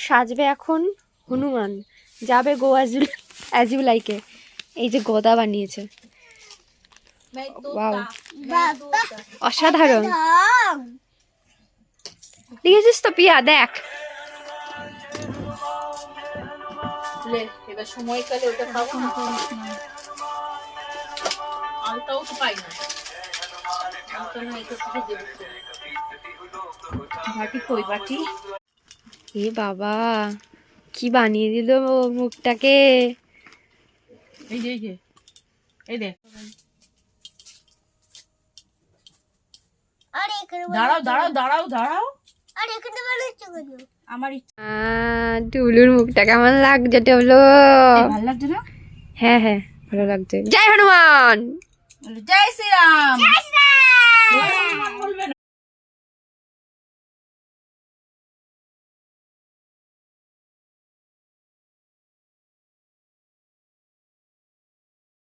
সাজবে এখন হনুমান, যাবে গো as you লাইকে। এই যে গদা বানিয়েছে, ওয়াও অসাধারণ। দেখেছিস তো পিয়া, দেখ এবার সময়কালে ওটা খাবো না, আলতাও তো পাই না, আলতা না এটা থেকে দেবো। বাটি কই বাটি? এ বাবা কি বানিয়ে দিল মুখটাকে। এই যে এই যে এই দেখ, দাঁড়াও দাঁড়াও দাঁড়াও দাঁড়াও, আমার টুলুর মুখটা কেমন লাগছে টুলু? ভালো লাগছে না? হ্যাঁ হ্যাঁ ভালো লাগছে। জয় হনুমান। জয় শ্রীরাম। জয় হনুমান বলবে